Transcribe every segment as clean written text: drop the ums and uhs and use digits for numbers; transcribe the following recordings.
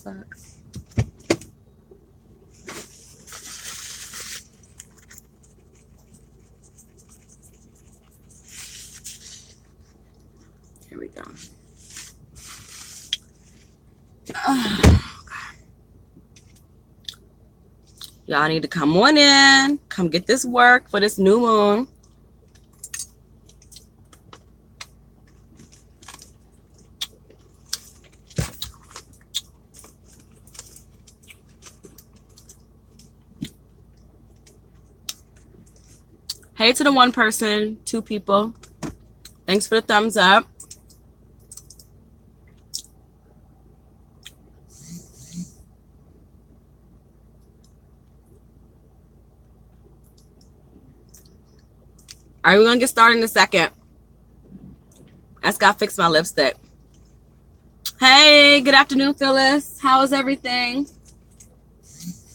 fuck? Here we go. Y'all need to come on in. Come get this work for this new moon. Hey to the one person, 2 people. Thanks for the thumbs up. All right, we're going to get started in a second. I just got to fix my lipstick. Hey, good afternoon, Phyllis. How is everything?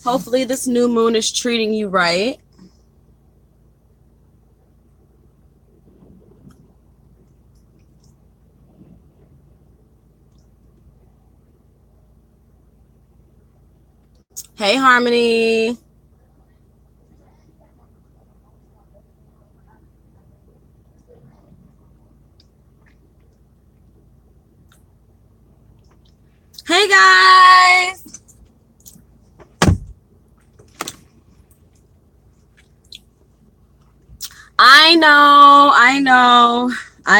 Hopefully this new moon is treating you right. Hey, Harmony. Hey, guys. I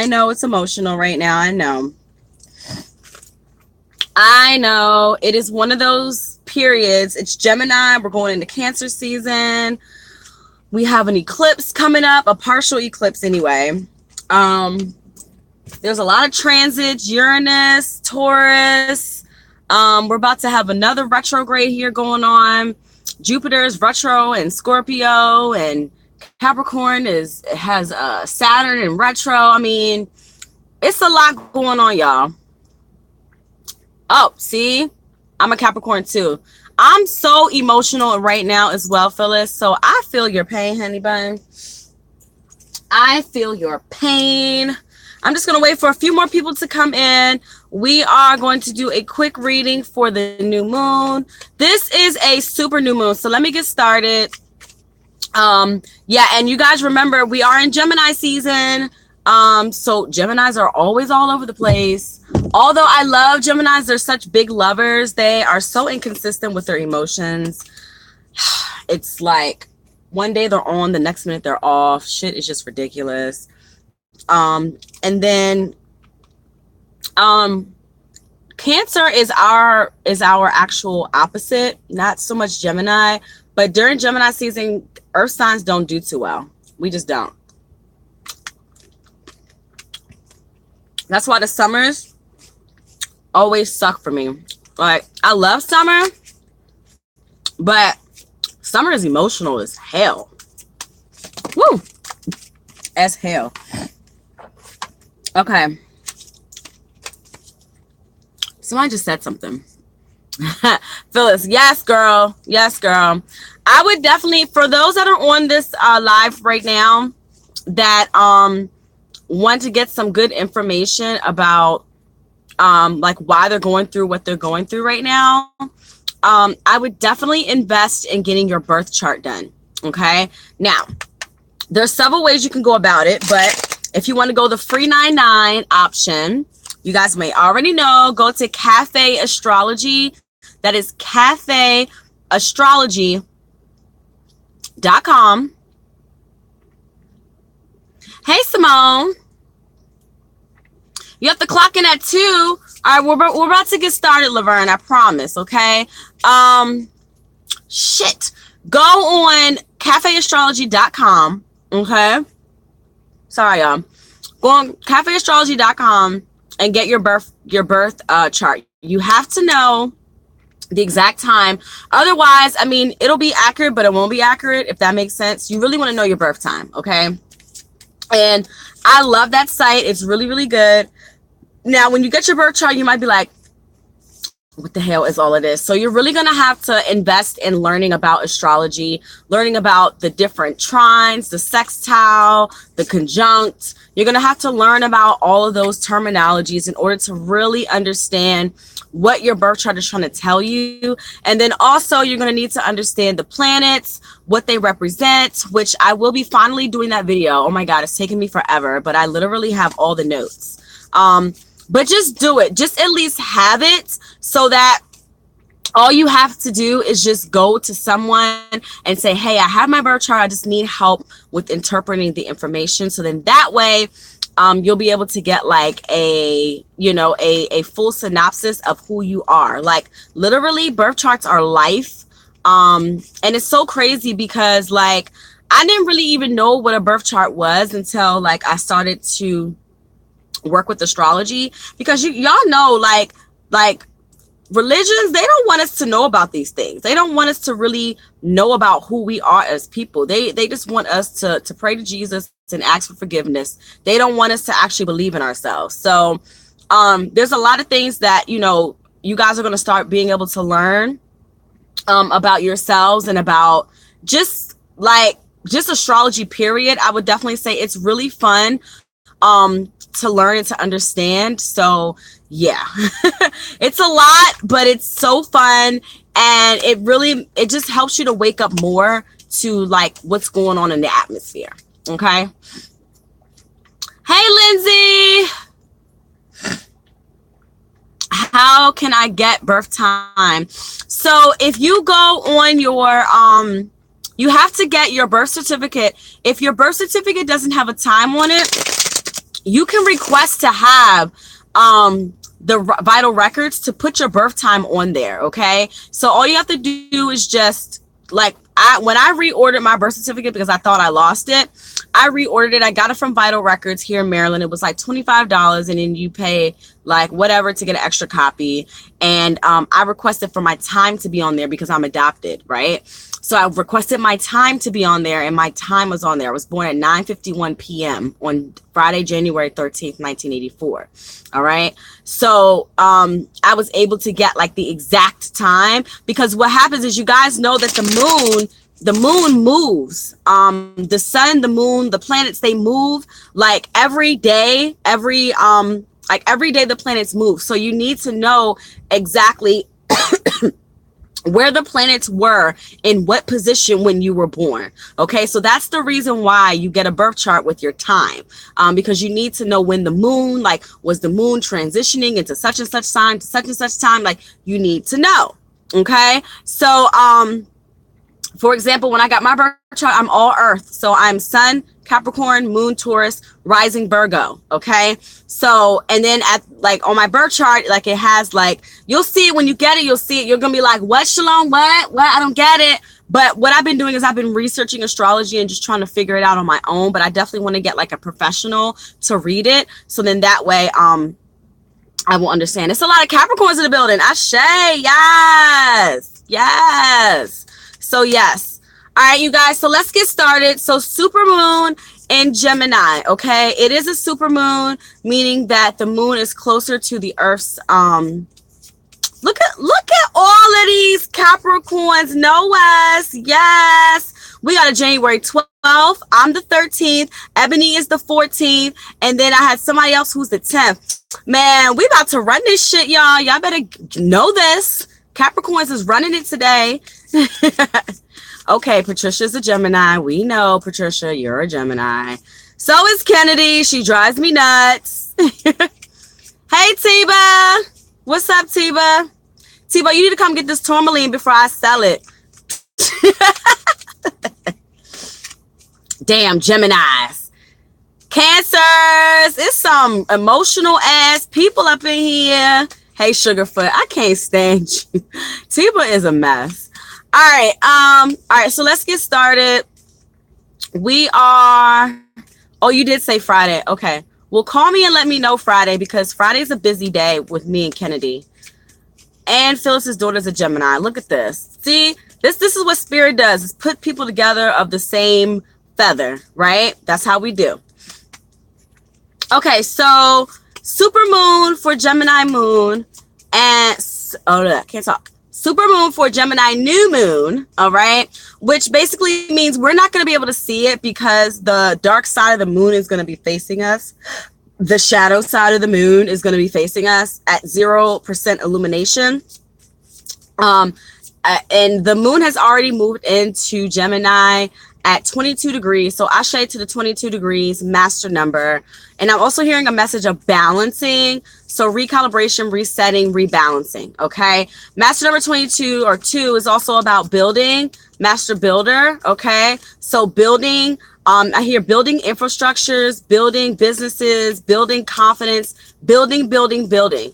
know it's emotional right now. I know. It is one of those periods. It's Gemini. We're going into Cancer season. We have an eclipse coming up, a partial eclipse anyway. There's a lot of transits, Uranus, Taurus. We're about to have another retrograde here going on. Jupiter's retro in Scorpio, and Capricorn has Saturn in retro. I mean, it's a lot going on, y'all. Oh, see, I'm a Capricorn too. I'm so emotional right now as well, Phyllis. So I feel your pain, honey bun. I feel your pain. I'm just going to wait for a few more people to come in. We are going to do a quick reading for the new moon. This is a super new moon. So let me get started. Yeah, and you guys remember we are in Gemini season. So Geminis are always all over the place. Although I love Geminis, they're such big lovers. They are so inconsistent with their emotions. It's like one day they're on, the next minute they're off. Shit is just ridiculous. And then Cancer is our actual opposite, not so much Gemini, but during Gemini season, earth signs don't do too well. We just don't. That's why the summers always suck for me. Like, I love summer, but summer is emotional as hell. Woo! As hell. Okay. Somebody just said something. Phyllis, yes, girl. Yes, girl. I would definitely, for those that are on this live right now that want to get some good information about like why they're going through what they're going through right now, I would definitely invest in getting your birth chart done. Okay. Now, there's several ways you can go about it, but if you want to go the free 99 option, you guys may already know, go to Cafe Astrology. That is cafeastrology.com. Hey, Simone. You have to clock in at 2. All right, we're about to get started, Laverne. I promise, okay? Shit. Go on cafeastrology.com, okay? Sorry, y'all. Go on cafeastrology.com and get your birth chart. You have to know the exact time. Otherwise, I mean, it'll be accurate, but it won't be accurate, if that makes sense. You really want to know your birth time, okay? And I love that site. It's really, really good. Now, when you get your birth chart, you might be like, what the hell is all of this? So you're really going to have to invest in learning about astrology, learning about the different trines, the sextile, the conjunct. You're going to have to learn about all of those terminologies in order to really understand what your birth chart is trying to tell you. And then also you're going to need to understand the planets, what they represent, which I will be finally doing that video. Oh my God, it's taken me forever, but I literally have all the notes. But just do it. Just at least have it so that all you have to do is just go to someone and say, hey, I have my birth chart. I just need help with interpreting the information. So then that way, you'll be able to get like a full synopsis of who you are. Like literally birth charts are life. And it's so crazy because like, I didn't really even know what a birth chart was until like I started to work with astrology, because y'all know like religions, they don't want us to know about these things. They don't want us to really know about who we are as people. They just want us to pray to Jesus and ask for forgiveness. They don't want us to actually believe in ourselves. So there's a lot of things that you guys are going to start being able to learn about yourselves and about just astrology period. I would definitely say it's really fun to learn and to understand. So yeah, it's a lot, but it's so fun. And it just helps you to wake up more to like what's going on in the atmosphere. Okay. Hey, Lindsay, how can I get birth time? So if you go on your, you have to get your birth certificate. If your birth certificate doesn't have a time on it, you can request to have the vital records to put your birth time on there. Okay. So all you have to do is just like, when I reordered my birth certificate because I thought I lost it, I reordered it. I got it from Vital Records here in Maryland. It was like $25, and then you pay like whatever to get an extra copy. And I requested for my time to be on there because I'm adopted, right? So I requested my time to be on there, and my time was on there. I was born at 9:51 p.m. on Friday, January 13th, 1984. All right. So I was able to get like the exact time, because what happens is, you guys know that the moon moves. The sun, the moon, the planets, they move like every day, every day the planets move. So you need to know exactly where the planets were in what position when you were born. Okay, so that's the reason why you get a birth chart with your time, because you need to know when the moon, like, was the moon transitioning into such and such sign to such and such time. Like, you need to know. Okay, so for example, when I got my birth chart, I'm all earth. So I'm sun, Capricorn, moon, Taurus, rising Virgo. Okay. So, and then on my birth chart, like, it has like, you'll see it when you get it, you'll see it. You're going to be like, what, Shalom? What? I don't get it. But what I've been doing is I've been researching astrology and just trying to figure it out on my own. But I definitely want to get like a professional to read it. So then that way, I will understand. It's a lot of Capricorns in the building. Ashe. Yes. Yes. So yes. All right, you guys. So let's get started. So super moon in Gemini. Okay. It is a super moon, meaning that the moon is closer to the earth's, look at all of these Capricorns. Know us. Yes. We got a January 12th. I'm the 13th. Ebony is the 14th. And then I had somebody else who's the 10th. Man, we about to run this shit, y'all. Y'all better know this. Capricorns is running it today. Okay, Patricia's a Gemini. We know, Patricia, you're a Gemini. So is Kennedy. She drives me nuts. Hey, Tiba. What's up, Tiba? Tiba, you need to come get this tourmaline before I sell it. Damn, Geminis. Cancers. It's some emotional ass people up in here. Hey, Sugarfoot, I can't stand you. Tiba is a mess. All right, so let's get started. We are, oh, you did say Friday. Okay. Well, call me and let me know Friday, because Friday's a busy day with me and Kennedy. And Phyllis's daughter's a Gemini. Look at this. See, this is what Spirit does, is put people together of the same feather, right? That's how we do. Okay, so super moon for Gemini moon, and can't talk. Super moon for Gemini new moon, all right? Which basically means we're not going to be able to see it because the dark side of the moon is going to be facing us. The shadow side of the moon is going to be facing us at 0% illumination. And the moon has already moved into Gemini at 22 degrees. So I shade to the 22 degrees master number. And I'm also hearing a message of balancing. So recalibration, resetting, rebalancing. Okay. Master number 22 or 2 is also about building, master builder. Okay. So building, I hear building infrastructures, building businesses, building confidence, building.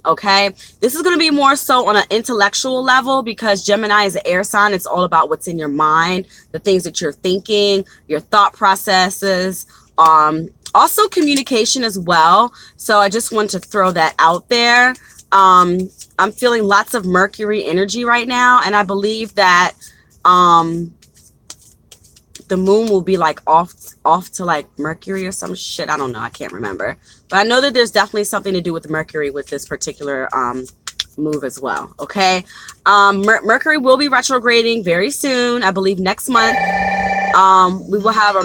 Okay. This is going to be more so on an intellectual level because Gemini is an air sign. It's all about what's in your mind, the things that you're thinking, your thought processes, also communication as well. So I just want to throw that out there. I'm feeling lots of Mercury energy right now. And I believe that, the moon will be like off to like Mercury or some shit. I don't know. I can't remember. But I know that there's definitely something to do with Mercury with this particular move as well. Okay. Mercury will be retrograding very soon. I believe next month. We will have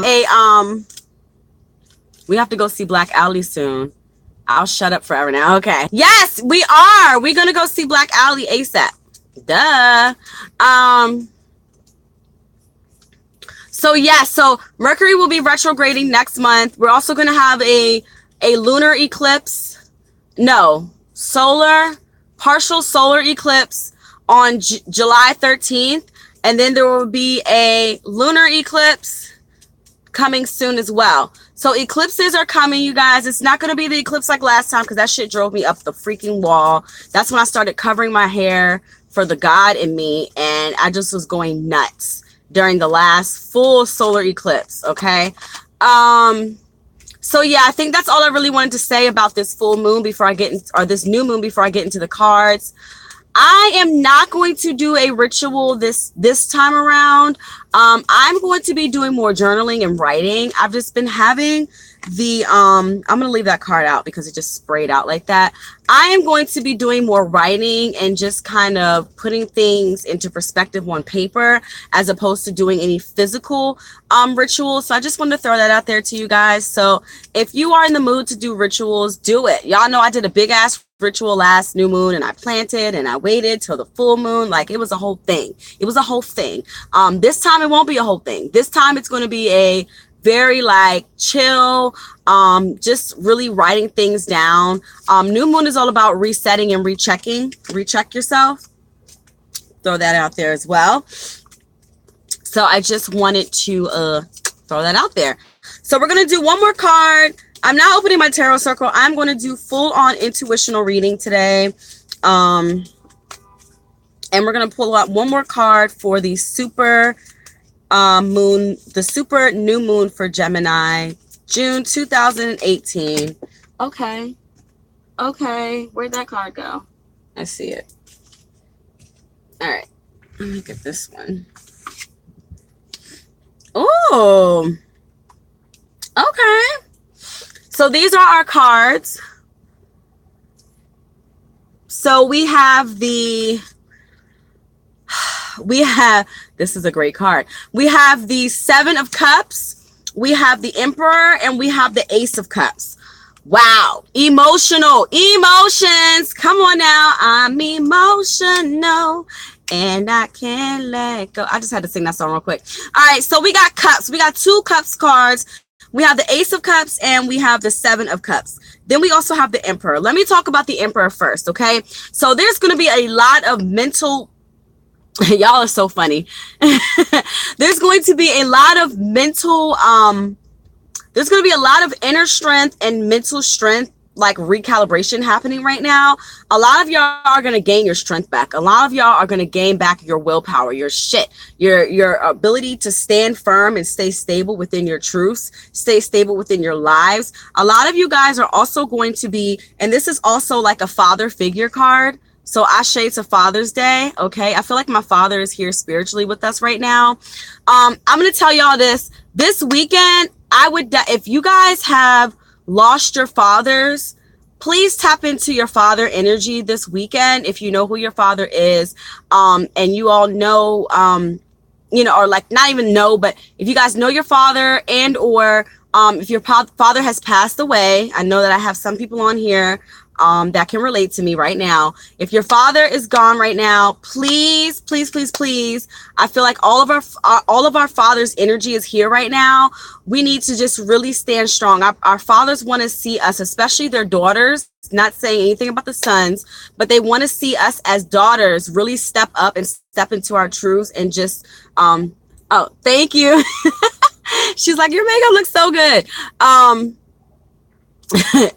we have to go see Black Alley soon. I'll shut up forever now. Okay. Yes, we are. We're going to go see Black Alley ASAP. Duh. So yeah, so Mercury will be retrograding next month. We're also going to have a lunar eclipse. No, partial solar eclipse on July 13th. And then there will be a lunar eclipse coming soon as well. So eclipses are coming, you guys. It's not going to be the eclipse like last time because that shit drove me up the freaking wall. That's when I started covering my hair for the God in me. And I just was going nuts during the last full solar eclipse. Okay. So yeah, I think that's all I really wanted to say about this full moon before I get this new moon before I get into the cards. I am not going to do a ritual this time around. I'm going to be doing more journaling and writing. I've just been having I'm going to leave that card out because it just sprayed out like that. I am going to be doing more writing and just kind of putting things into perspective on paper as opposed to doing any physical rituals. So I just wanted to throw that out there to you guys. So if you are in the mood to do rituals, do it. Y'all know I did a big ass ritual last new moon and I planted and I waited till the full moon. Like it was a whole thing. It was a whole thing. This time it won't be a whole thing. This time it's going to be a very like chill, just really writing things down. New moon is all about resetting and recheck yourself. Throw that out there as well. So I just wanted to throw that out there. So we're going to do one more card. I'm not opening my tarot circle. I'm going to do full on intuitional reading today. And we're going to pull out one more card for the super moon, the super new moon for Gemini, June 2018. Okay. Where'd that card go? I see it. All right. Let me get this one. Oh, okay. So these are our cards. So we have this is a great card. We have the 7 of Cups, we have the Emperor, and we have the Ace of Cups. Wow. Emotions. Come on now. I'm emotional and I can't let go. I just had to sing that song real quick. All right. So we got cups. We got 2 cups cards. We have the Ace of Cups and we have the 7 of Cups. Then we also have the Emperor. Let me talk about the Emperor first. Okay. So there's going to be a lot of mental y'all are so funny. There's going to be a lot of mental, there's going to be a lot of inner strength and mental strength, like recalibration happening right now. A lot of y'all are going to gain your strength back. A lot of y'all are going to gain back your willpower, your shit, your ability to stand firm and stay stable within your truths, stay stable within your lives. A lot of you guys are also going to be, and this is also like a father figure card. So I shade to Father's Day. Okay. I feel like my father is here spiritually with us right now. I'm going to tell y'all this weekend. If you guys have lost your fathers, please tap into your father energy this weekend. If you know who your father is, and you all know, or like not even know, but if you guys know your father, and or if your father has passed away, I know that I have some people on here that can relate to me right now. If your father is gone right now, please, please, please, please, I feel like all of our father's energy is here right now. We need to just really stand strong. Our fathers want to see us, especially their daughters, not saying anything about the sons, but they want to see us as daughters really step up and step into our truths and just, oh, thank you. She's like, your makeup looks so good.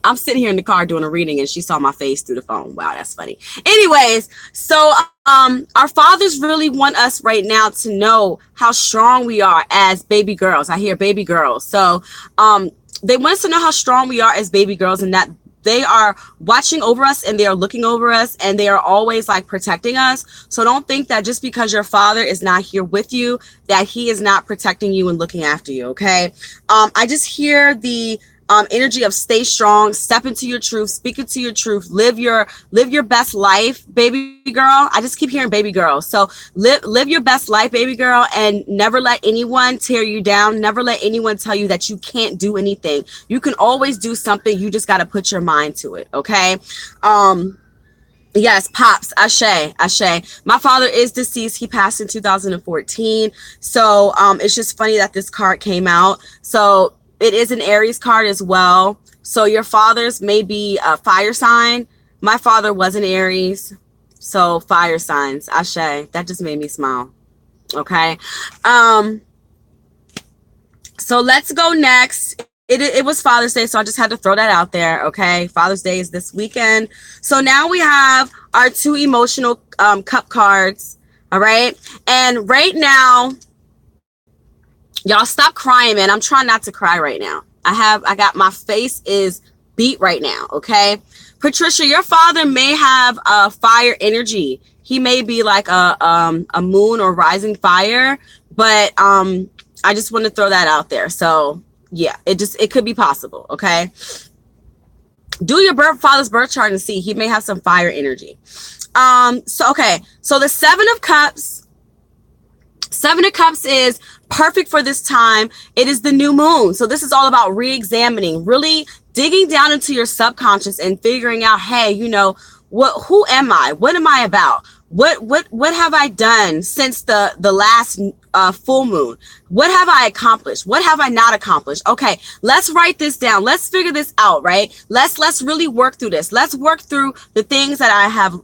I'm sitting here in the car doing a reading and she saw my face through the phone. Wow, that's funny. Anyways, so our fathers really want us right now to know how strong we are as baby girls. I hear baby girls. So they want us to know how strong we are as baby girls, and that they are watching over us and they are looking over us and they are always like protecting us. So don't think that just because your father is not here with you, that he is not protecting you and looking after you. Okay. I just hear the energy of stay strong, step into your truth, speak into your truth, live your best life, baby girl. I just keep hearing baby girl. So live your best life, baby girl, and never let anyone tear you down. Never let anyone tell you that you can't do anything. You can always do something. You just got to put your mind to it. Okay. Yes, pops, ashe. My father is deceased. He passed in 2014. So it's just funny that this card came out. So it is an Aries card as well. So your father's may be a fire sign. My father was an Aries. So fire signs. Ashe. That just made me smile. Okay. So let's go next. It was Father's Day, so I just had to throw that out there. Okay. Father's Day is this weekend. So now we have our 2 emotional cup cards. All right. And right now, y'all stop crying, man. I'm trying not to cry right now. My face is beat right now. Okay. Patricia, your father may have a fire energy. He may be like a moon or rising fire, but I just want to throw that out there. So yeah, it could be possible. Okay. Do your father's birth chart and see. He may have some fire energy. So the 7 of Cups. 7 of Cups is perfect for this time. It is the new moon. So this is all about re-examining, really digging down into your subconscious and figuring out, hey, who am I? What am I about? What have I done since the last full moon? What have I accomplished? What have I not accomplished? Okay, let's write this down. Let's figure this out, right? Let's really work through this. Let's work through the things that I have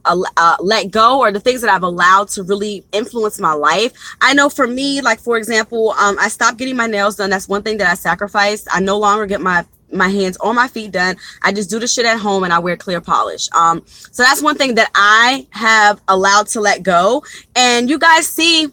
let go, or the things that I've allowed to really influence my life. I know for me, like for example, I stopped getting my nails done. That's one thing that I sacrificed. I no longer get my hands or my feet done. I just do the shit at home and I wear clear polish. So that's one thing that I have allowed to let go. And you guys see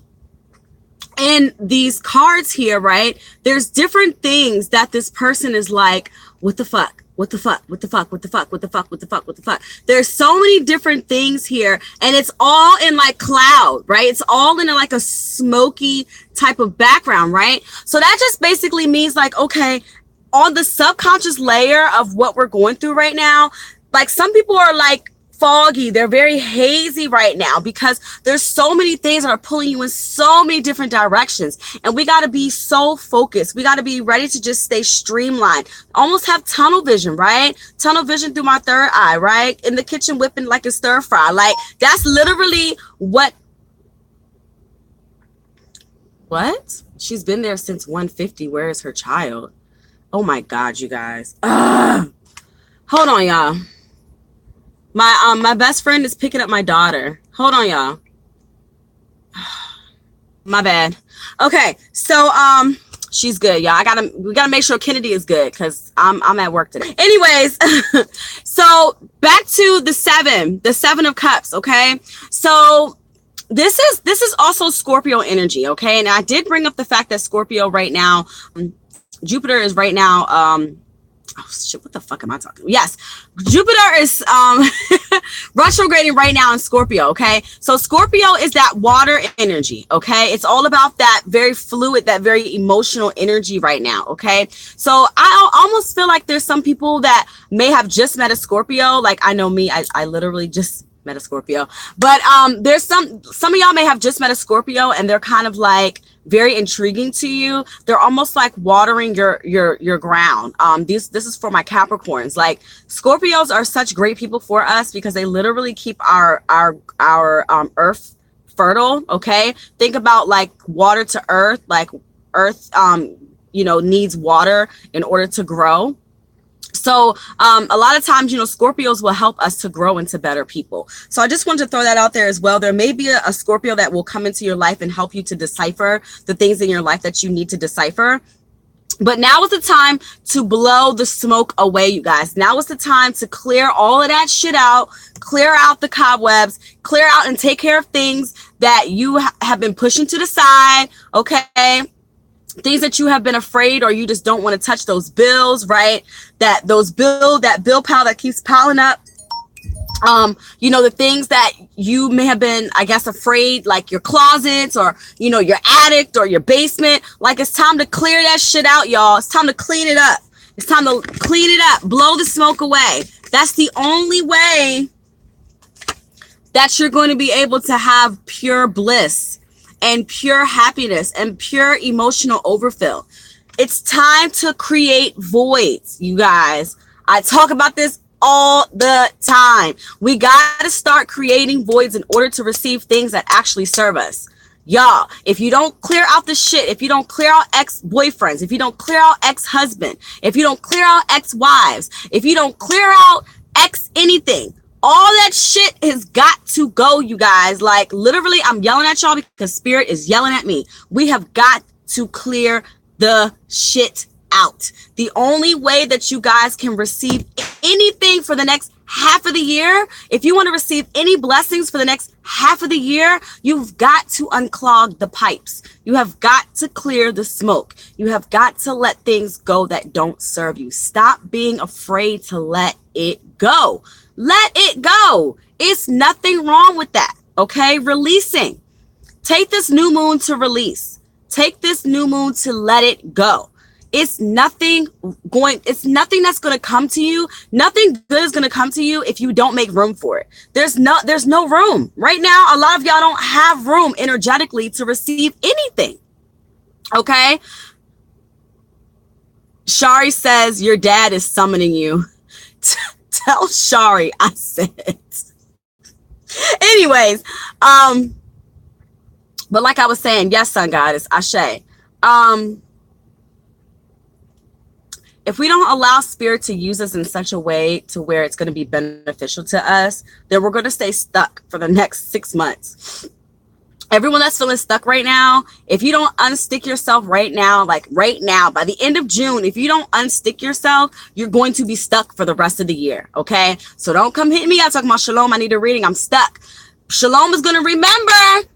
in these cards here, right? There's different things that this person is like, what the fuck? What the fuck? What the fuck? What the fuck? What the fuck? What the fuck? What the fuck? There's so many different things here, and it's all in like cloud, right? It's all in like a smoky type of background, right? So that just basically means like, okay, on the subconscious layer of what we're going through right now, like some people are like foggy. They're very hazy right now because there's so many things that are pulling you in so many different directions. And we got to be so focused. We got to be ready to just stay streamlined, almost have tunnel vision, right? Tunnel vision through my third eye, right? In the kitchen whipping like a stir fry. Like that's literally what? She's been there since 150. Where is her child? Oh my God, you guys. Hold on, y'all. My best friend is picking up my daughter. Hold on, y'all. My bad. Okay, so she's good, y'all. We gotta make sure Kennedy is good because I'm at work today. Anyways, so back to the 7 of Cups. Okay, so this is also Scorpio energy. Okay, and I did bring up the fact that Scorpio right now. Jupiter is right now Oh shit, what the fuck am I talking about? Yes, Jupiter is retrograding right now in Scorpio, okay? So Scorpio is that water energy, okay? It's all about that very fluid, that very emotional energy right now, okay? So I almost feel like there's some people that may have just met a Scorpio. Like I know me, I literally just met a Scorpio. But there's some of y'all may have just met a Scorpio and they're kind of like very intriguing to you. They're almost like watering your ground. This is for my Capricorns. Like Scorpios are such great people for us because they literally keep our earth fertile. Okay, think about like water to earth. Like earth needs water in order to grow. So a lot of times, Scorpios will help us to grow into better people. So I just wanted to throw that out there as well. There may be a Scorpio that will come into your life and help you to decipher the things in your life that you need to decipher. But now is the time to blow the smoke away, you guys. Now is the time to clear all of that shit out, clear out the cobwebs, clear out and take care of things that you have been pushing to the side, okay? Things that you have been afraid or you just don't want to touch, those bills, right? That bill pile that keeps piling up. The things that you may have been, I guess, afraid, like your closets or, your attic or your basement. Like it's time to clear that shit out, y'all. It's time to clean it up. It's time to clean it up. Blow the smoke away. That's the only way that you're going to be able to have pure bliss and pure happiness and pure emotional overfill. It's time to create voids, you guys. I talk about this all the time. We got to start creating voids in order to receive things that actually serve us. Y'all, if you don't clear out the shit, if you don't clear out ex-boyfriends, if you don't clear out ex-husband, if you don't clear out ex-wives, if you don't clear out ex-anything, all that shit has got to go, you guys. Like literally, I'm yelling at y'all because Spirit is yelling at me. We have got to clear the shit out. The only way that you guys can receive anything for the next half of the year, if you want to receive any blessings for the next half of the year, you've got to unclog the pipes. You have got to clear the smoke. You have got to let things go that don't serve you. Stop being afraid to let it go. Let it go. It's nothing wrong with that. Okay. Releasing. Take this new moon to release. Take this new moon to let it go. It's nothing that's going to come to you. Nothing good is going to come to you if you don't make room for it. There's no room right now. A lot of y'all don't have room energetically to receive anything. Okay. Shari says your dad is summoning you. Tell Shari I said it. Anyways, but like I was saying, yes, sun goddess, Ashe. If we don't allow Spirit to use us in such a way to where it's going to be beneficial to us, then we're going to stay stuck for the next 6 months. Everyone that's feeling stuck right now, if you don't unstick yourself right now, like right now, by the end of June, if you don't unstick yourself, you're going to be stuck for the rest of the year. Okay. So don't come hit me out talking about Shalom. I need a reading. I'm stuck. Shalom is going to remember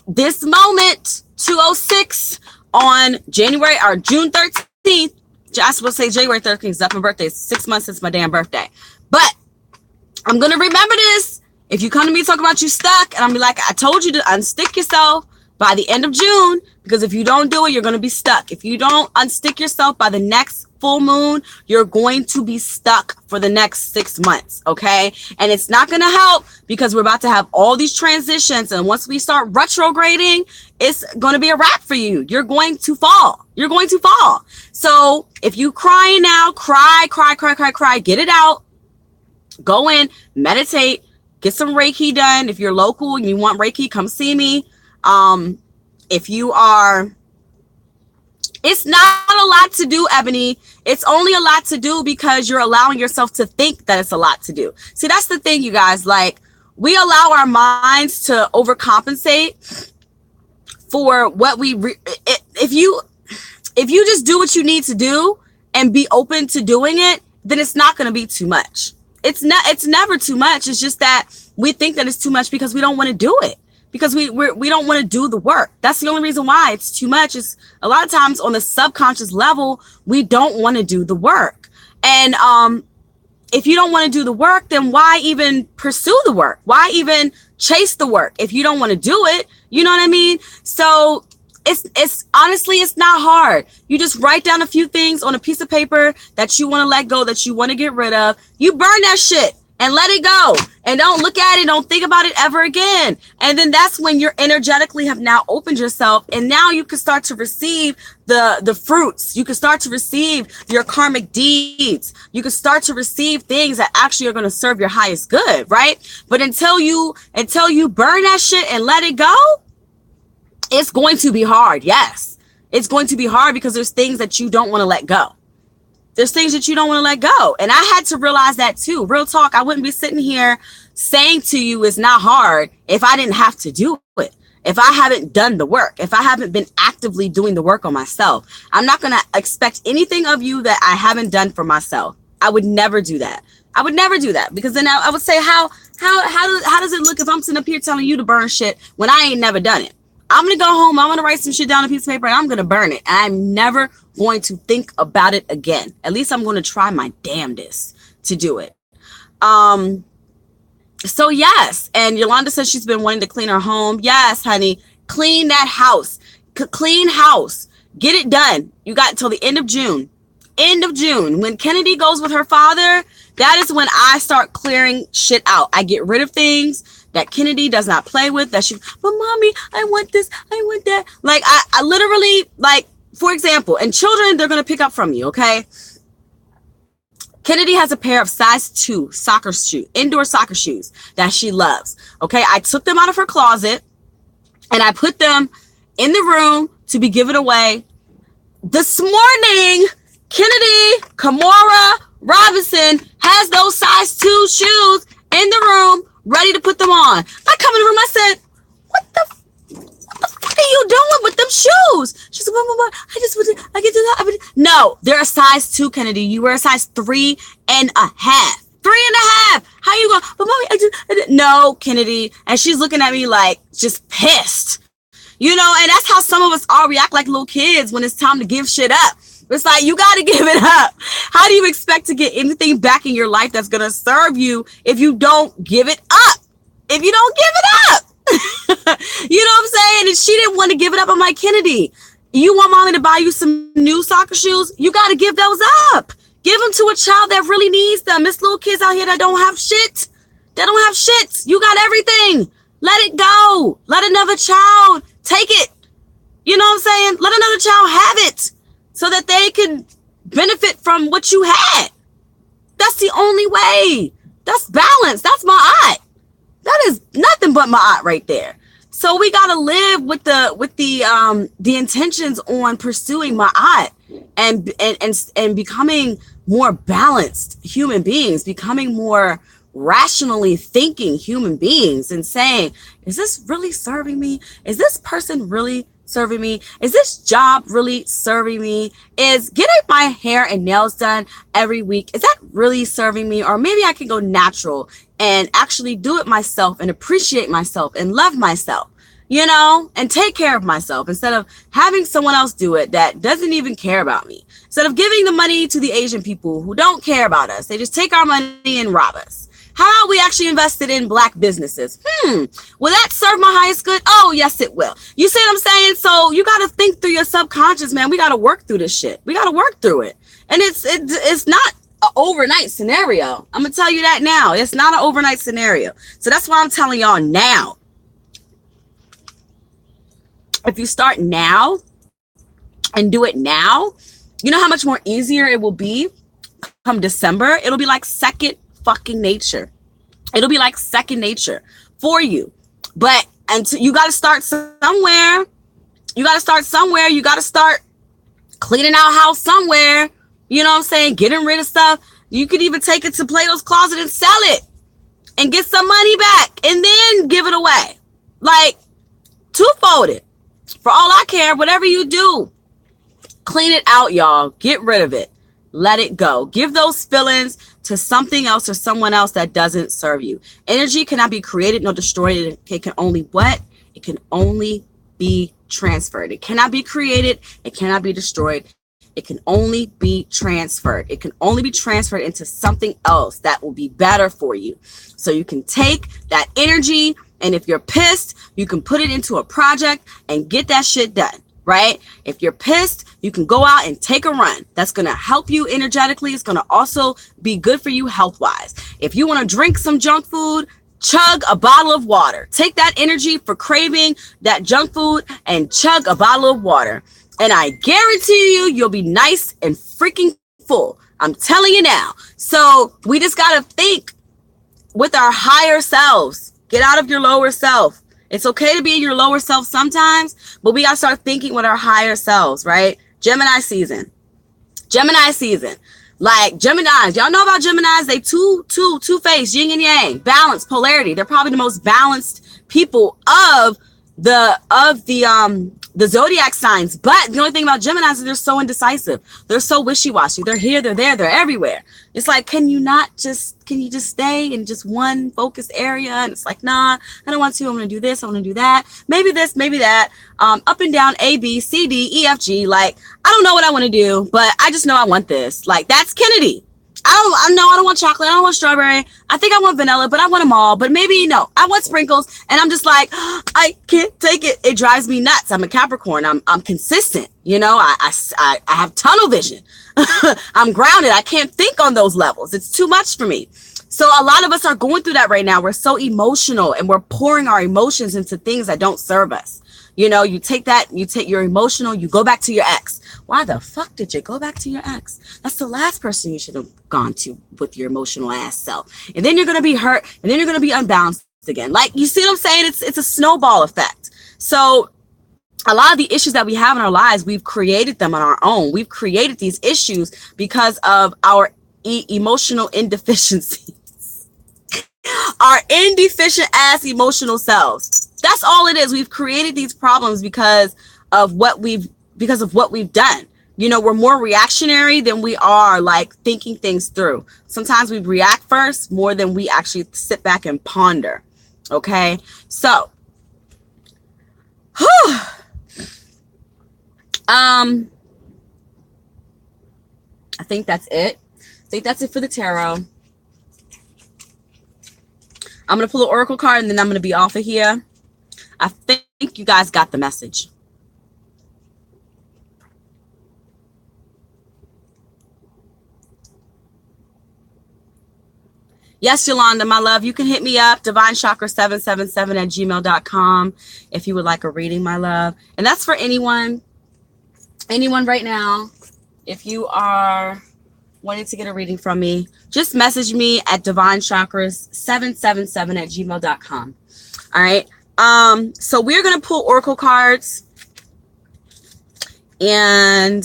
this moment, 206 on January or June 13th. I was supposed to say January 13th. That's my birthday. It's 6 months since my damn birthday. But I'm going to remember this. If you come to me talking about you stuck, and I'm be like, I told you to unstick yourself by the end of June, because if you don't do it, you're going to be stuck. If you don't unstick yourself by the next full moon, you're going to be stuck for the next 6 months. Okay. And it's not going to help because we're about to have all these transitions. And once we start retrograding, it's going to be a wrap for you. You're going to fall. You're going to fall. So if you crying now, cry, get it out, go in, meditate, get some Reiki done. If you're local and you want Reiki, come see me. If you are, it's not a lot to do, Ebony. It's only a lot to do because you're allowing yourself to think that it's a lot to do. See, that's the thing, you guys. Like, we allow our minds to overcompensate for what if you just do what you need to do and be open to doing it, then it's not going to be too much. It's never too much. It's just that we think that it's too much because we don't want to do it, because we don't want to do the work. That's the only reason why it's too much. Is a lot of times on the subconscious level, we don't want to do the work. And if you don't want to do the work, then why even pursue the work? Why even chase the work if you don't want to do it? You know what I mean? So it's honestly, it's not hard. You just write down a few things on a piece of paper that you want to let go, that you want to get rid of. You burn that shit and let it go, and don't look at it. Don't think about it ever again. And then that's when you're energetically have now opened yourself, and now you can start to receive the fruits. You can start to receive your karmic deeds. You can start to receive things that actually are going to serve your highest good, right? But until you burn that shit and let it go, it's going to be hard. Yes, it's going to be hard, because there's things that you don't want to let go. There's things that you don't want to let go. And I had to realize that too. Real talk. I wouldn't be sitting here saying to you it's not hard if I didn't have to do it. If I haven't done the work, if I haven't been actively doing the work on myself. I'm not going to expect anything of you that I haven't done for myself. I would never do that. I would never do that, because then I would say, how does it look if I'm sitting up here telling you to burn shit when I ain't never done it? I'm going to go home. I'm going to write some shit down on a piece of paper, and I'm going to burn it. And I'm never going to think about it again. At least I'm going to try my damnedest to do it. So yes. And Yolanda says she's been wanting to clean her home. Yes, honey. Clean that house. Clean house. Get it done. You got until the end of June. End of June. When Kennedy goes with her father, that is when I start clearing shit out. I get rid of things that Kennedy does not play with, that she, but mommy, I want this, I want that. Like, I literally, like, for example, and children, they're going to pick up from you, okay? Kennedy has a pair of size 2 soccer shoes, indoor soccer shoes that she loves, okay? I took them out of her closet and I put them in the room to be given away. This morning, Kennedy Kamora Robinson has those size 2 shoes in the room, ready to put them on. I come in the room, I said, what the fuck are you doing with them shoes? She said, what? I get to that. No, they're a size 2, Kennedy. You wear a size 3.5. 3.5. How you going? But mommy, no, Kennedy. And she's looking at me like, just pissed. You know, and that's how some of us all react like little kids when it's time to give shit up. It's like, you got to give it up. How do you expect to get anything back in your life that's going to serve you if you don't give it up? If you don't give it up. You know what I'm saying? And she didn't want to give it up. I'm like, Kennedy, you want mommy to buy you some new soccer shoes? You got to give those up. Give them to a child that really needs them. There's little kids out here that don't have shit. They don't have shit. You got everything. Let it go. Let another child take it. You know what I'm saying? Let another child have it, so that they can benefit from what you had. That's the only way. That's balance. That's ma'at. That is nothing but ma'at right there. So we gotta live with the intentions on pursuing ma'at and becoming more balanced human beings, becoming more rationally thinking human beings, and saying, is this really serving me? Is this person really serving me? Is this job really serving me? Is getting my hair and nails done every week, is that really serving me? Or maybe I can go natural and actually do it myself and appreciate myself and love myself, you know, and take care of myself, instead of having someone else do it that doesn't even care about me. Instead of giving the money to the Asian people who don't care about us, they just take our money and rob us. How about we actually invested in Black businesses? Will that serve my highest good? Oh, yes, it will. You see what I'm saying? So you got to think through your subconscious, man. We got to work through this shit. We got to work through it. And it's not an overnight scenario. I'm going to tell you that now. It's not an overnight scenario. So that's why I'm telling y'all now. If you start now and do it now, you know how much more easier it will be come December? It'll be like second fucking nature. It'll be like second nature for you. But until you got to start somewhere. You got to start somewhere. You got to start cleaning out house somewhere. You know what I'm saying? Getting rid of stuff. You could even take it to Plato's Closet and sell it and get some money back and then give it away. Like, two-folded. For all I care, whatever you do, clean it out, y'all. Get rid of it. Let it go. Give those feelings to something else or someone else that doesn't serve you. Energy cannot be created nor destroyed. It can only what? It can only be transferred. It cannot be created. It cannot be destroyed. It can only be transferred. It can only be transferred into something else that will be better for you. So you can take that energy, and if you're pissed, you can put it into a project and get that shit done, right? If you're pissed, you can go out and take a run. That's going to help you energetically. It's going to also be good for you health-wise. If you want to drink some junk food, chug a bottle of water. Take that energy for craving that junk food and chug a bottle of water. And I guarantee you, you'll be nice and freaking full. I'm telling you now. So we just got to think with our higher selves. Get out of your lower self. It's okay to be in your lower self sometimes, but we got to start thinking with our higher selves, right? Gemini season. Like Geminis, y'all know about Geminis? They two-faced, yin and yang, balance, polarity. They're probably the most balanced people of the zodiac signs. But the only thing about Geminis is they're so indecisive. They're so wishy-washy. They're here, they're there, they're everywhere. It's like, can you just stay in just one focused area? And it's like, nah, I don't want to. I'm going to do this. I want to do that. Maybe this, maybe that. Up and down, A, B, C, D, E, F, G. Like, I don't know what I want to do, but I just know I want this. Like, that's Kennedy. I don't want chocolate. I don't want strawberry. I think I want vanilla, but I want them all. But maybe no, I want sprinkles. And I'm just like, I can't take it. It drives me nuts. I'm a Capricorn. I'm consistent. You know, I have tunnel vision. I'm grounded. I can't think on those levels. It's too much for me. So a lot of us are going through that right now. We're so emotional and we're pouring our emotions into things that don't serve us. You know, you take your emotional, you go back to your ex. Why the fuck did you go back to your ex? That's the last person you should have gone to with your emotional ass self. And then you're going to be hurt, and then you're going to be unbalanced again. Like, you see what I'm saying? It's a snowball effect. So a lot of the issues that we have in our lives, we've created them on our own. We've created these issues because of our emotional indeficiencies. Our indeficient ass emotional selves. That's all it is. We've created these problems because of what we've done. You know, we're more reactionary than we are like thinking things through. Sometimes we react first more than we actually sit back and ponder. Okay. So, I think that's it. For the tarot. I'm going to pull an oracle card and then I'm going to be off of here. I think you guys got the message. Yes, Yolanda, my love, you can hit me up, divinechakra777@gmail.com if you would like a reading, my love. And that's for anyone right now. If you are wanting to get a reading from me, just message me at divinechakras777@gmail.com. All right. So we're going to pull oracle cards, and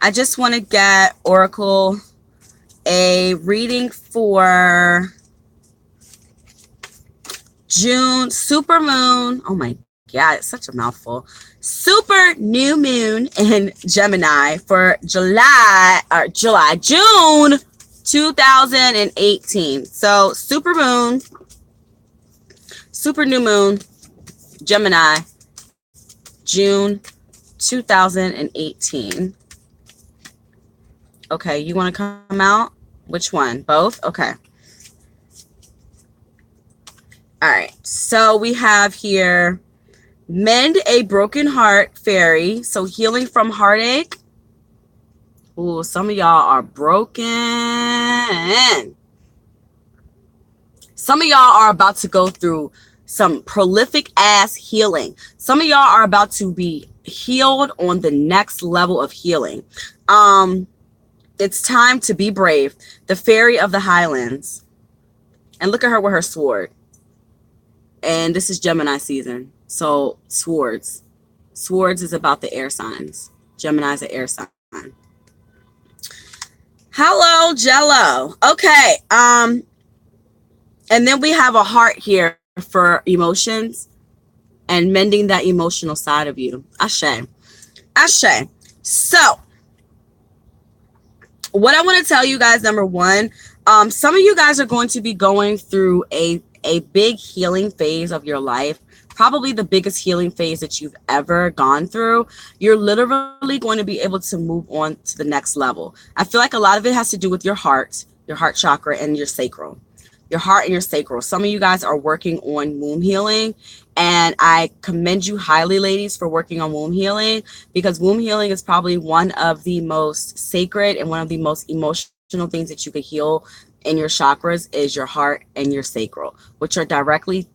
I just want to get Oracle a reading for June, super moon. Oh my God, it's such a mouthful. Super new moon in Gemini for June 2018. So super new moon, Gemini, June 2018. Okay, you want to come out? Which one? Both? Okay. All right. So we have here, mend a broken heart, fairy. So healing from heartache. Ooh, some of y'all are broken. Some of y'all are about to go through some prolific ass healing. Some of y'all are about to be healed on the next level of healing. It's time to be brave. The Fairy of the Highlands. And look at her with her sword. And this is Gemini season. So swords. Swords is about the air signs. Gemini is an air sign. Hello, Jello. Okay. And then we have a heart here for emotions and mending that emotional side of you. Ashe. Ashe. So what I want to tell you guys, number one, some of you guys are going to be going through a big healing phase of your life, probably the biggest healing phase that you've ever gone through. You're literally going to be able to move on to the next level. I feel like a lot of it has to do with your heart chakra, and your sacral. Your heart and your sacral. Some of you guys are working on womb healing, and I commend you highly, ladies, for working on womb healing, because womb healing is probably one of the most sacred and one of the most emotional things that you could heal in your chakras is your heart and your sacral, which are directly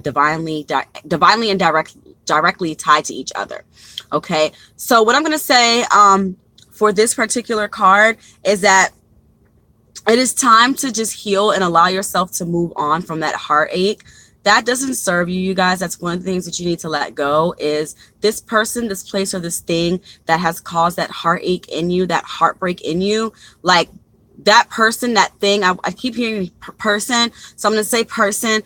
divinely and directly tied to each other. Okay, so what I'm going to say for this particular card is that it is time to just heal and allow yourself to move on from that heartache. That doesn't serve you, you guys. That's one of the things that you need to let go, is this person, this place, or this thing that has caused that heartache in you, that heartbreak in you. Like that person, that thing, I keep hearing person, so I'm going to say person.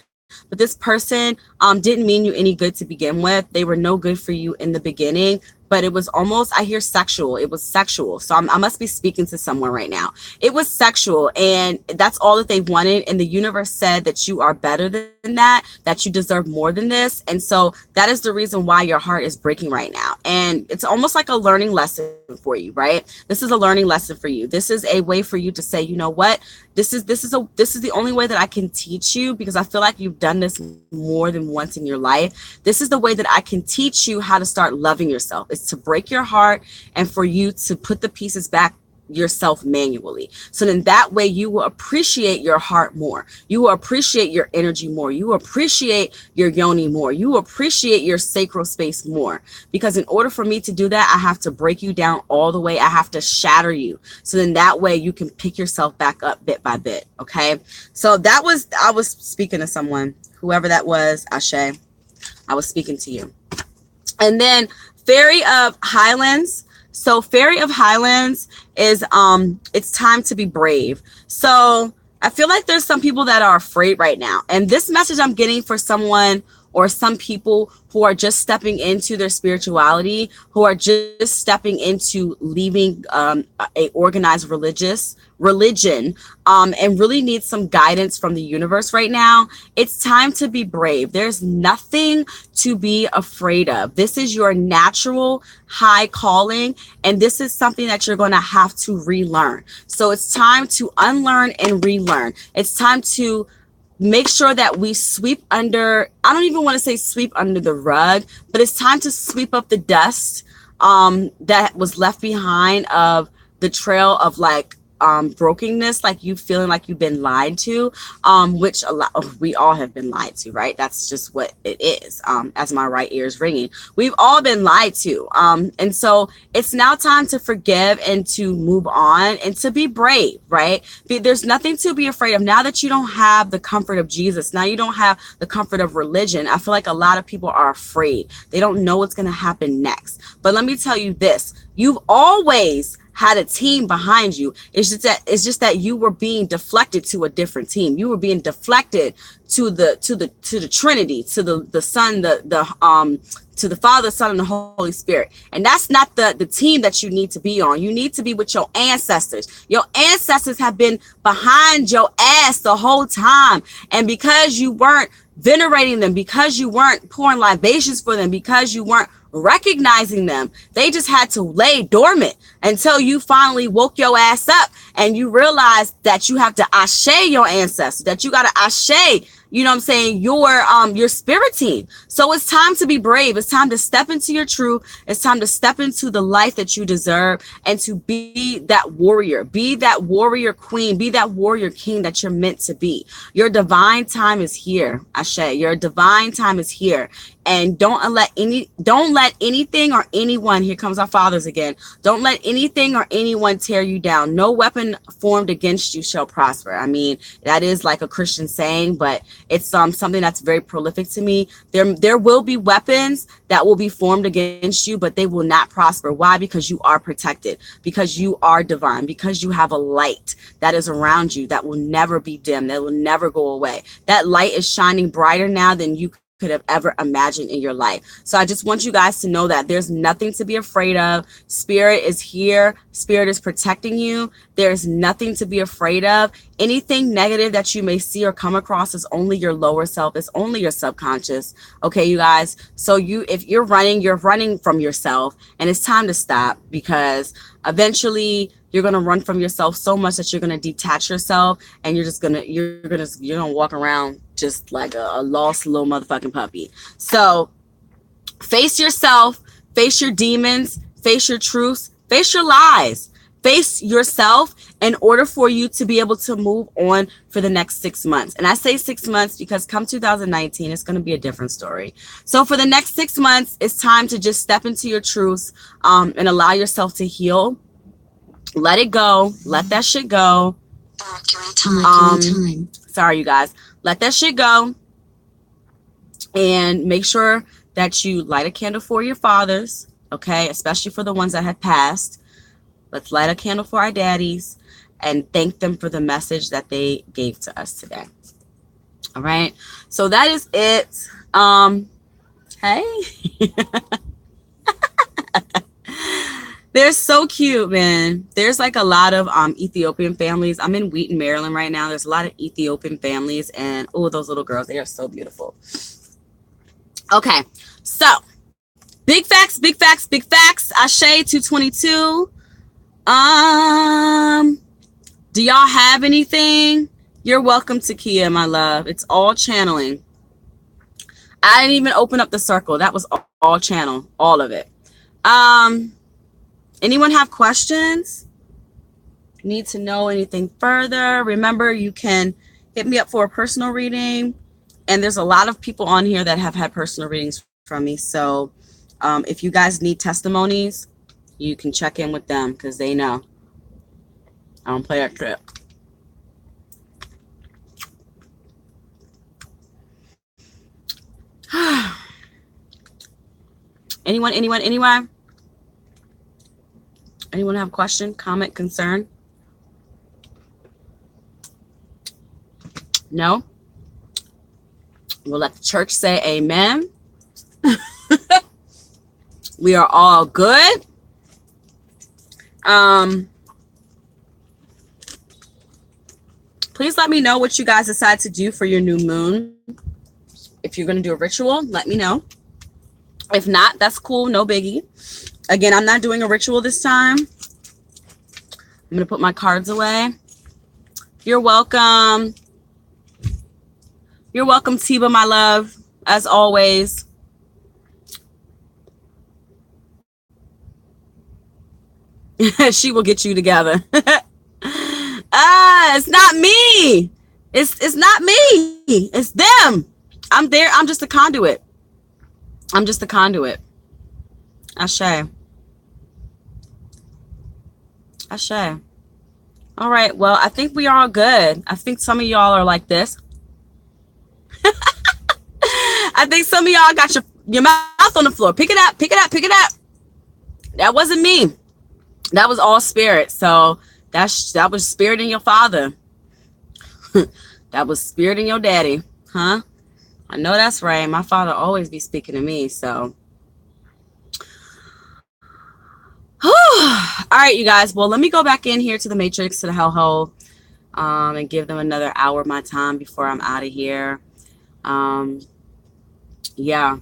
But this person didn't mean you any good to begin with. They were no good for you in the beginning. But it was almost, I hear sexual. It was sexual. So I must be speaking to someone right now. It was sexual, and that's all that they wanted. And the universe said that you are better than that you deserve more than this. And so that is the reason why your heart is breaking right now. And it's almost like a learning lesson for you, right? This is a learning lesson for you. This is a way for you to say, you know what? This is the only way that I can teach you, because I feel like you've done this more than once in your life. This is the way that I can teach you how to start loving yourself. It's to break your heart and for you to put the pieces back yourself manually. So then that way you will appreciate your heart more. You will appreciate your energy more. You will appreciate your yoni more. You will appreciate your sacral space more. Because in order for me to do that, I have to break you down all the way. I have to shatter you. So then that way you can pick yourself back up bit by bit. Okay. So I was speaking to someone, whoever that was, Ashe, I was speaking to you. And then Fairy of Highlands. So Fairy of Highlands is it's time to be brave. So I feel like there's some people that are afraid right now. And this message I'm getting for someone or some people who are just stepping into their spirituality, who are just stepping into leaving a organized religion and really need some guidance from the universe right now. It's time to be brave. There's nothing to be afraid of. This is your natural high calling, and this is something that you're going to have to relearn. So it's time to unlearn and relearn. It's time to make sure that we sweep under, I don't even want to say sweep under the rug, but it's time to sweep up the dust that was left behind of the trail of like brokenness, like you feeling like you've been lied to, which we all have been lied to, right? That's just what it is. As my right ear is ringing, we've all been lied to. And so it's now time to forgive and to move on and to be brave, right? There's nothing to be afraid of now that you don't have the comfort of Jesus. Now you don't have the comfort of religion. I feel like a lot of people are afraid. They don't know what's going to happen next. But let me tell you this, you've always had a team behind you. It's just that you were being deflected to a different team. You were being deflected to the Trinity, to the Son, to the Father, Son, and the Holy Spirit. And that's not the team that you need to be on. You need to be with your ancestors. Your ancestors have been behind your ass the whole time. And because you weren't venerating them, because you weren't pouring libations for them, because you weren't recognizing them, they just had to lay dormant until you finally woke your ass up and you realized that you have to ashe your ancestors, that you got to ashe, you know what I'm saying, your spirit team. So it's time to be brave. It's time to step into your truth. It's time to step into the life that you deserve and to be that warrior, be that warrior queen, be that warrior king that you're meant to be. Your divine time is here, Ashe. Your divine time is here. And don't let anything or anyone, here comes our fathers again, don't let anything or anyone tear you down. No weapon formed against you shall prosper. I mean, that is like a Christian saying, but it's something that's very prolific to me. There will be weapons that will be formed against you, but they will not prosper. Why? Because you are protected, because you are divine, because you have a light that is around you that will never be dim, that will never go away. That light is shining brighter now than you could have ever imagined in your life. So I just want you guys to know that there's nothing to be afraid of. Spirit is here. Spirit is protecting you. There's nothing to be afraid of. Anything negative that you may see or come across is only your lower self. It's only your subconscious. Okay, you guys. So if you're running from yourself, and it's time to stop, because eventually you're going to run from yourself so much that you're going to detach yourself, and you're going to walk around just like a lost little motherfucking puppy. So face yourself, face your demons, face your truths, face your lies, face yourself in order for you to be able to move on for the next 6 months. And I say 6 months because come 2019, it's going to be a different story. So for the next 6 months, it's time to just step into your truths, and allow yourself to heal. Let it go. Let that shit go. Time. Sorry, you guys. Let that shit go. And make sure that you light a candle for your fathers, okay? Especially for the ones that have passed. Let's light a candle for our daddies and thank them for the message that they gave to us today. All right. So that is it. Hey. They're so cute, man. There's like a lot of Ethiopian families. I'm in Wheaton, Maryland right now. There's a lot of Ethiopian families, and oh, those little girls, they are so beautiful. Okay, so big facts, big facts, big facts. Ashe 222. Do y'all have anything? You're welcome to Kia, my love. It's all channeling. I didn't even open up the circle. That was all channel, all of it. Anyone have questions? Need to know anything further? Remember, you can hit me up for a personal reading. And there's a lot of people on here that have had personal readings from me. So if you guys need testimonies, you can check in with them because they know. I don't play that trip. Anyone? Anyone have a question, comment, concern? No? We'll let the church say amen. We are all good. Please let me know what you guys decide to do for your new moon. If you're going to do a ritual, let me know. If not, that's cool. No biggie. Again, I'm not doing a ritual this time. I'm going to put my cards away. You're welcome. You're welcome, Tiba, my love, as always. She will get you together. It's not me. It's not me. It's them. I'm there. I'm just a conduit. Ashe. All right. Well, I think we are all good. I think some of y'all are like this. I think some of y'all got your mouth on the floor. Pick it up. That wasn't me. That was all spirit. So that was spirit in your father. That was spirit in your daddy. Huh? I know that's right. My father always be speaking to me. So. All right, you guys. Well, let me go back in here to the matrix, to the hellhole, and give them another hour of my time before I'm out of here. Yeah.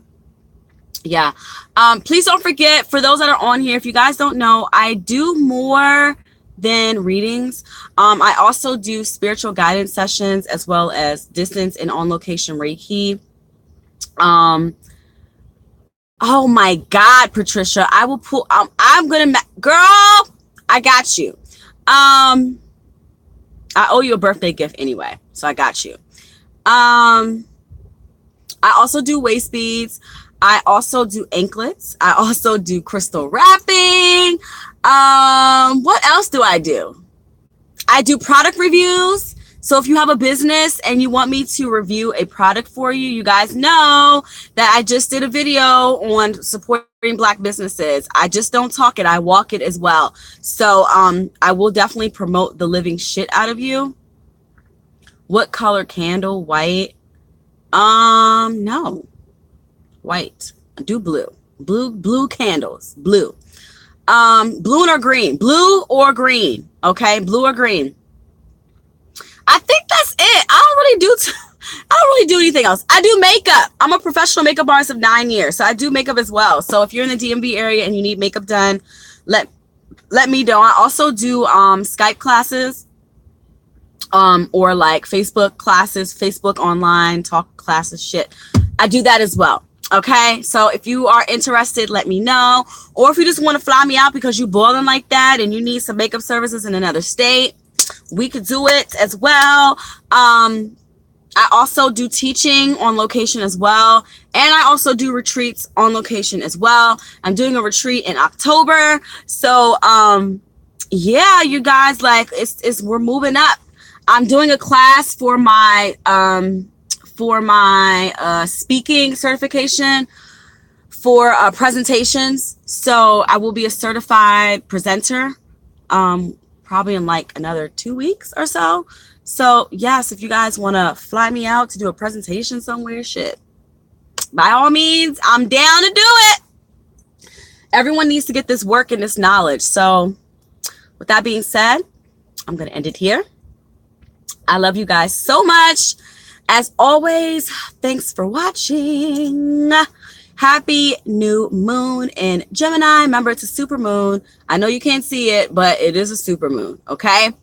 Please don't forget, for those that are on here, if you guys don't know, I do more than readings. I also do spiritual guidance sessions as well as distance and on location Reiki. Oh my God, Patricia, I will pull, I'm going to, girl, I got you. I owe you a birthday gift anyway, so I got you. I also do waist beads. I also do anklets. I also do crystal wrapping. What else do I do? I do product reviews. So if you have a business and you want me to review a product for you, you guys know that I just did a video on supporting Black businesses. I just don't talk it. I walk it as well. So I will definitely promote the living shit out of you. What color candle? White? No. white. Do blue. Blue candles. Blue. Blue or green. Blue or green. Okay, blue or green. I think that's it. I don't really do anything else. I do makeup. I'm a professional makeup artist of 9 years, so I do makeup as well. So if you're in the DMV area and you need makeup done, let me know. I also do Skype classes, or like Facebook classes, Facebook online talk classes, shit. I do that as well. Okay, so if you are interested, let me know. Or if you just want to fly me out because you boiling like that and you need some makeup services in another state, we could do it as well. I also do teaching on location as well. And I also do retreats on location as well. I'm doing a retreat in October. So, yeah, you guys, like, we're moving up. I'm doing a class for my speaking certification for presentations. So I will be a certified presenter, probably in like another 2 weeks or so. So yes, if you guys want to fly me out to do a presentation somewhere, shit, by all means, I'm down to do it. Everyone needs to get this work and this knowledge. So with that being said, I'm going to end it here. I love you guys so much. As always, thanks for watching. Happy new moon in Gemini. Remember, it's a super moon. I know you can't see it, but it is a super moon, okay?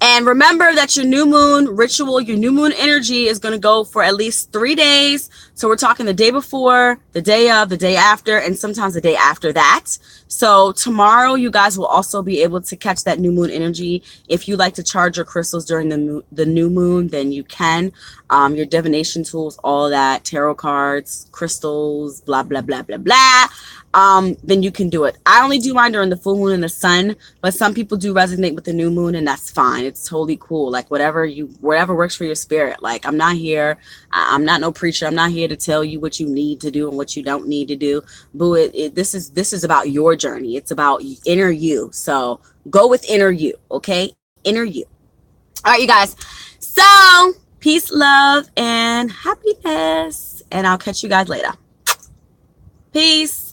And remember that your new moon ritual, your new moon energy is going to go for at least 3 days. So we're talking the day before, the day of, the day after, and sometimes the day after that. So tomorrow, you guys will also be able to catch that new moon energy. If you like to charge your crystals during the new moon, then you can. Your divination tools, all that, tarot cards, crystals, blah, blah, blah, blah, blah. Then you can do it. I only do mine during the full moon and the sun, but some people do resonate with the new moon, and that's fine. It's totally cool. Like whatever works for your spirit. Like I'm not here. I'm not no preacher. I'm not here to tell you what you need to do and what you don't need to do. But this is about your journey. It's about inner you. So go with inner you. Okay. Inner you. All right, you guys. So peace, love, and happiness. And I'll catch you guys later. Peace.